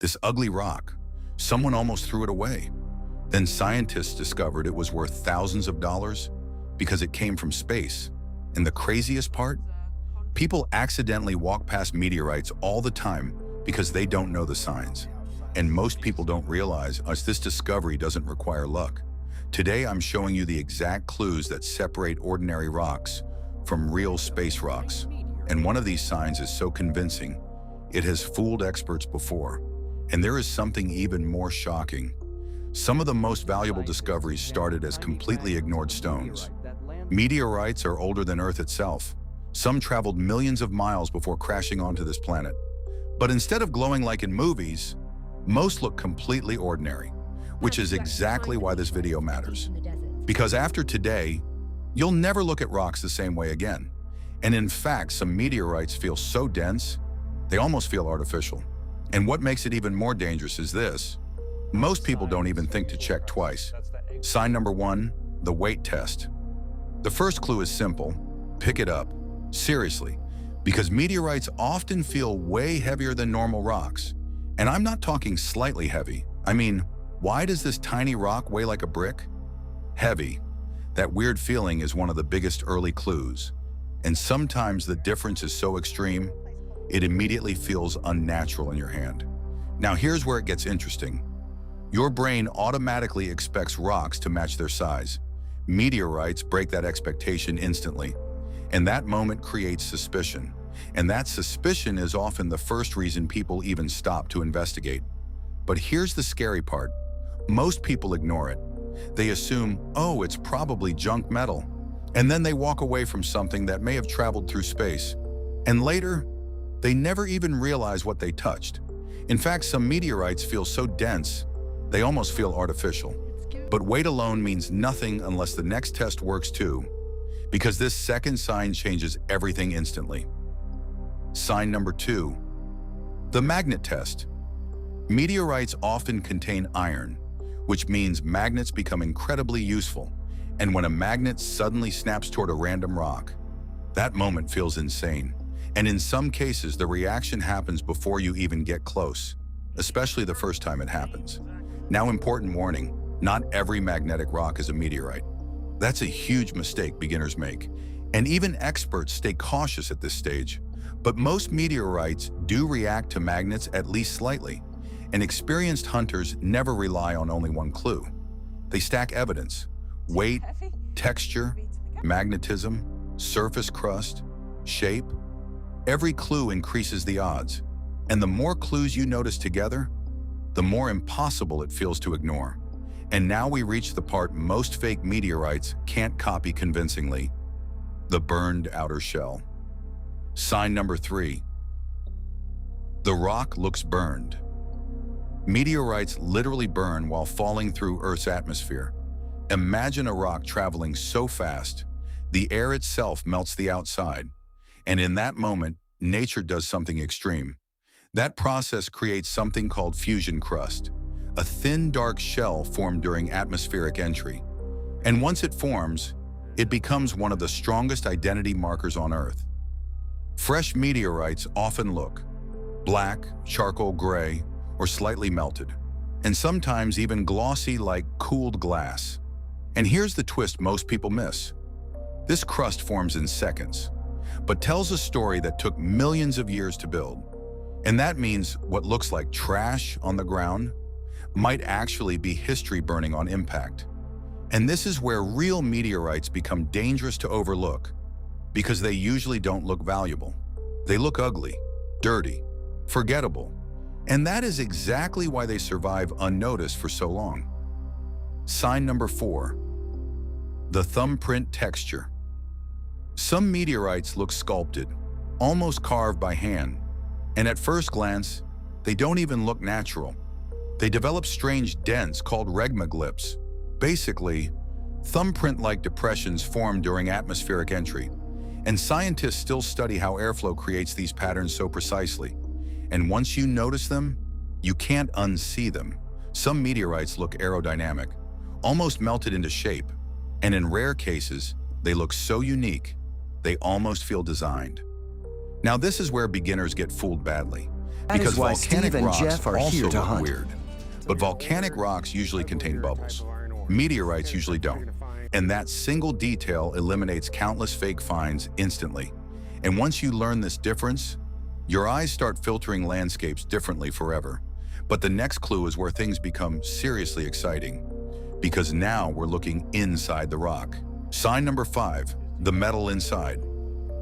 This ugly rock. Someone almost threw it away. Then scientists discovered it was worth thousands of dollars because it came from space. And the craziest part? People accidentally walk past meteorites all the time because they don't know the signs. And most people don't realize this discovery doesn't require luck. Today, I'm showing you the exact clues that separate ordinary rocks from real space rocks. And one of these signs is so convincing, it has fooled experts before. And there is something even more shocking. Some of the most valuable discoveries started as completely ignored stones. Meteorites are older than Earth itself. Some traveled millions of miles before crashing onto this planet. But instead of glowing like in movies, most look completely ordinary, which is exactly why this video matters. Because after today, you'll never look at rocks the same way again. And in fact, some meteorites feel so dense, they almost feel artificial. And what makes it even more dangerous is this. Most people don't even think to check twice. Sign number 1, the weight test. The first clue is simple. Pick it up. Seriously. Because meteorites often feel way heavier than normal rocks. And I'm not talking slightly heavy. I mean, why does this tiny rock weigh like a brick? Heavy. That weird feeling is one of the biggest early clues. And sometimes the difference is so extreme, it immediately feels unnatural in your hand. Now here's where it gets interesting. Your brain automatically expects rocks to match their size. Meteorites break that expectation instantly. And that moment creates suspicion. And that suspicion is often the first reason people even stop to investigate. But here's the scary part. Most people ignore it. They assume, oh, it's probably junk metal. And then they walk away from something that may have traveled through space. And later, they never even realize what they touched. In fact, some meteorites feel so dense, they almost feel artificial. But weight alone means nothing unless the next test works too, because this second sign changes everything instantly. Sign number 2, the magnet test. Meteorites often contain iron, which means magnets become incredibly useful. And when a magnet suddenly snaps toward a random rock, that moment feels insane. And in some cases, the reaction happens before you even get close, especially the first time it happens. Now, important warning, not every magnetic rock is a meteorite. That's a huge mistake beginners make. And even experts stay cautious at this stage. But most meteorites do react to magnets at least slightly. And experienced hunters never rely on only one clue. They stack evidence: weight, texture, magnetism, surface crust, shape. Every clue increases the odds. And the more clues you notice together, the more impossible it feels to ignore. And now we reach the part most fake meteorites can't copy convincingly: the burned outer shell. Sign number 3. The rock looks burned. Meteorites literally burn while falling through Earth's atmosphere. Imagine a rock traveling so fast, the air itself melts the outside. And in that moment, nature does something extreme. That process creates something called fusion crust, a thin, dark shell formed during atmospheric entry. And once it forms, it becomes one of the strongest identity markers on Earth. Fresh meteorites often look black, charcoal gray, or slightly melted, and sometimes even glossy like cooled glass. And here's the twist most people miss. This crust forms in seconds, but tells a story that took millions of years to build. And that means what looks like trash on the ground might actually be history burning on impact. And this is where real meteorites become dangerous to overlook, because they usually don't look valuable. They look ugly, dirty, forgettable. And that is exactly why they survive unnoticed for so long. Sign number 4, the thumbprint texture. Some meteorites look sculpted, almost carved by hand. And at first glance, they don't even look natural. They develop strange dents called regmaglyphs. Basically, thumbprint-like depressions form during atmospheric entry. And scientists still study how airflow creates these patterns so precisely. And once you notice them, you can't unsee them. Some meteorites look aerodynamic, almost melted into shape. And in rare cases, they look so unique, they almost feel designed. Now this is where beginners get fooled badly, That Because is why volcanic Steve and rocks Jeff are also here to look hunt. weird. But volcanic rocks usually contain bubbles. Meteorites usually don't. And that single detail eliminates countless fake finds instantly. And once you learn this difference, your eyes start filtering landscapes differently forever. But the next clue is where things become seriously exciting, because now we're looking inside the rock. Sign number 5, the metal inside.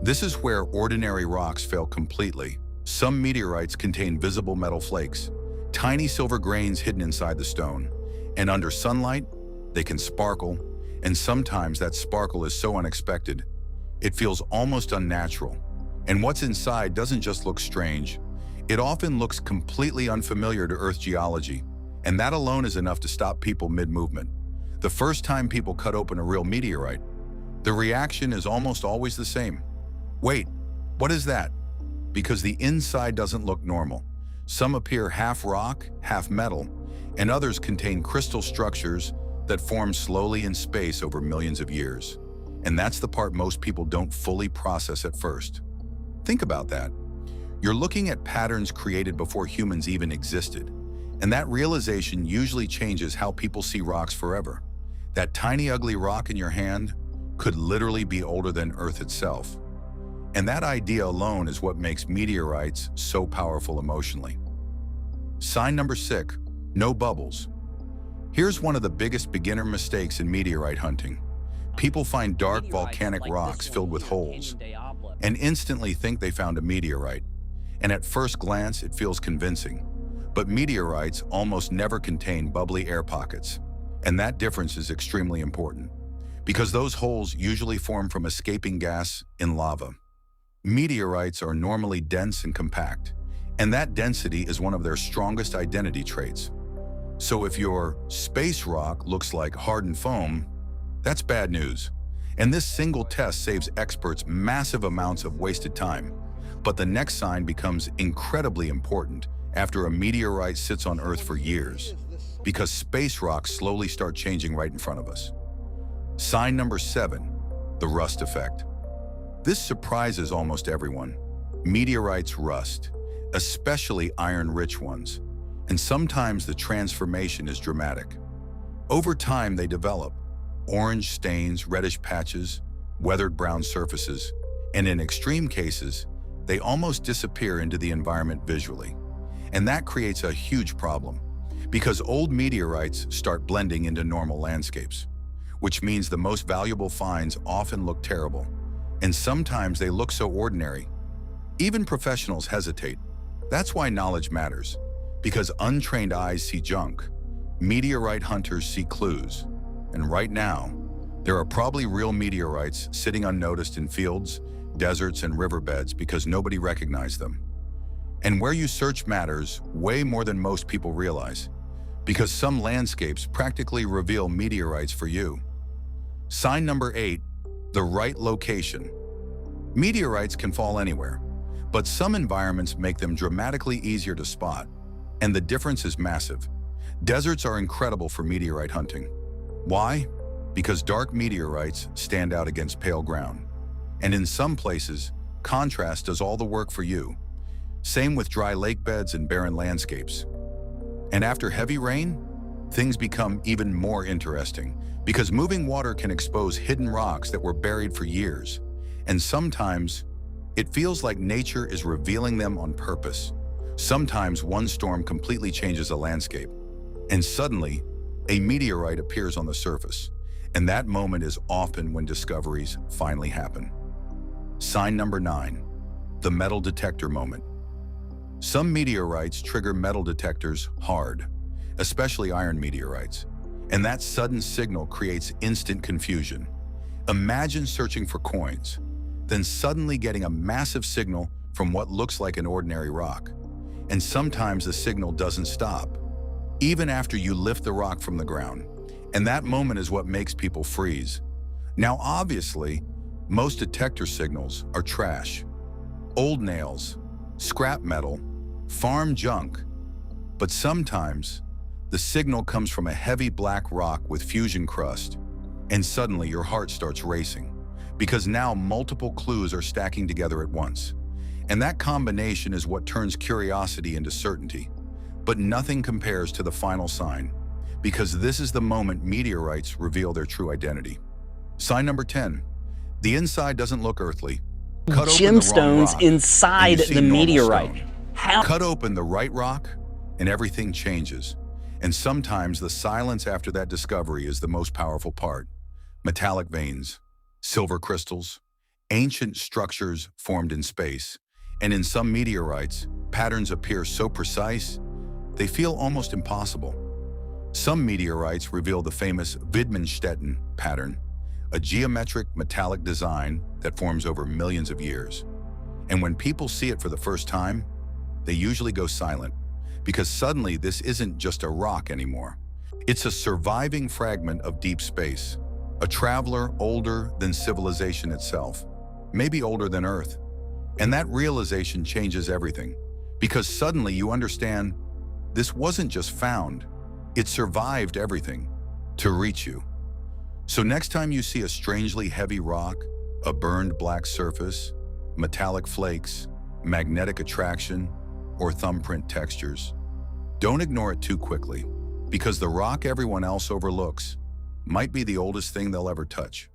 This is where ordinary rocks fail completely. Some meteorites contain visible metal flakes, tiny silver grains hidden inside the stone. And under sunlight, they can sparkle, and sometimes that sparkle is so unexpected, it feels almost unnatural. And what's inside doesn't just look strange, it often looks completely unfamiliar to Earth geology, and that alone is enough to stop people mid-movement. The first time people cut open a real meteorite, the reaction is almost always the same. Wait, what is that? Because the inside doesn't look normal. Some appear half rock, half metal, and others contain crystal structures that form slowly in space over millions of years. And that's the part most people don't fully process at first. Think about that. You're looking at patterns created before humans even existed, and that realization usually changes how people see rocks forever. That tiny ugly rock in your hand could literally be older than Earth itself. And that idea alone is what makes meteorites so powerful emotionally. Sign number 6, no bubbles. Here's one of the biggest beginner mistakes in meteorite hunting. People find dark volcanic rocks filled with holes and instantly think they found a meteorite. And at first glance, it feels convincing. But meteorites almost never contain bubbly air pockets. And that difference is extremely important, because those holes usually form from escaping gas in lava. Meteorites are normally dense and compact, and that density is one of their strongest identity traits. So if your space rock looks like hardened foam, that's bad news. And this single test saves experts massive amounts of wasted time. But the next sign becomes incredibly important after a meteorite sits on Earth for years, because space rocks slowly start changing right in front of us. Sign number 7, the rust effect. This surprises almost everyone. Meteorites rust, especially iron-rich ones, and sometimes the transformation is dramatic. Over time, they develop orange stains, reddish patches, weathered brown surfaces, and in extreme cases, they almost disappear into the environment visually. And that creates a huge problem, because old meteorites start blending into normal landscapes, which means the most valuable finds often look terrible, and sometimes they look so ordinary. Even professionals hesitate. That's why knowledge matters, because untrained eyes see junk, meteorite hunters see clues, and right now, there are probably real meteorites sitting unnoticed in fields, deserts, and riverbeds because nobody recognized them. And where you search matters way more than most people realize, because some landscapes practically reveal meteorites for you. Sign number 8, the right location. Meteorites can fall anywhere, but some environments make them dramatically easier to spot, and the difference is massive. Deserts are incredible for meteorite hunting. Why? Because dark meteorites stand out against pale ground. And in some places, contrast does all the work for you. Same with dry lake beds and barren landscapes. And after heavy rain, things become even more interesting, because moving water can expose hidden rocks that were buried for years. And sometimes, it feels like nature is revealing them on purpose. Sometimes one storm completely changes a landscape, and suddenly, a meteorite appears on the surface. And that moment is often when discoveries finally happen. Sign number 9, the metal detector moment. Some meteorites trigger metal detectors hard, especially iron meteorites, and that sudden signal creates instant confusion. Imagine searching for coins, then suddenly getting a massive signal from what looks like an ordinary rock. And sometimes the signal doesn't stop, even after you lift the rock from the ground. And that moment is what makes people freeze. Now, obviously, most detector signals are trash. Old nails, scrap metal, farm junk. But sometimes, the signal comes from a heavy black rock with fusion crust, and suddenly your heart starts racing, because now multiple clues are stacking together at once. And that combination is what turns curiosity into certainty. But nothing compares to the final sign, because this is the moment meteorites reveal their true identity. Sign number 10. The inside doesn't look earthly. Cut open the wrong Gemstones rock, inside and you see the normal meteorite. stone. How? Cut open the right rock, and everything changes. And sometimes the silence after that discovery is the most powerful part. Metallic veins, silver crystals, ancient structures formed in space. And in some meteorites, patterns appear so precise, they feel almost impossible. Some meteorites reveal the famous Widmanstätten pattern, a geometric metallic design that forms over millions of years. And when people see it for the first time, they usually go silent, because suddenly this isn't just a rock anymore. It's a surviving fragment of deep space, a traveler older than civilization itself, maybe older than Earth. And that realization changes everything, because suddenly you understand this wasn't just found, it survived everything to reach you. So next time you see a strangely heavy rock, a burned black surface, metallic flakes, magnetic attraction, or thumbprint textures, don't ignore it too quickly, because the rock everyone else overlooks might be the oldest thing they'll ever touch.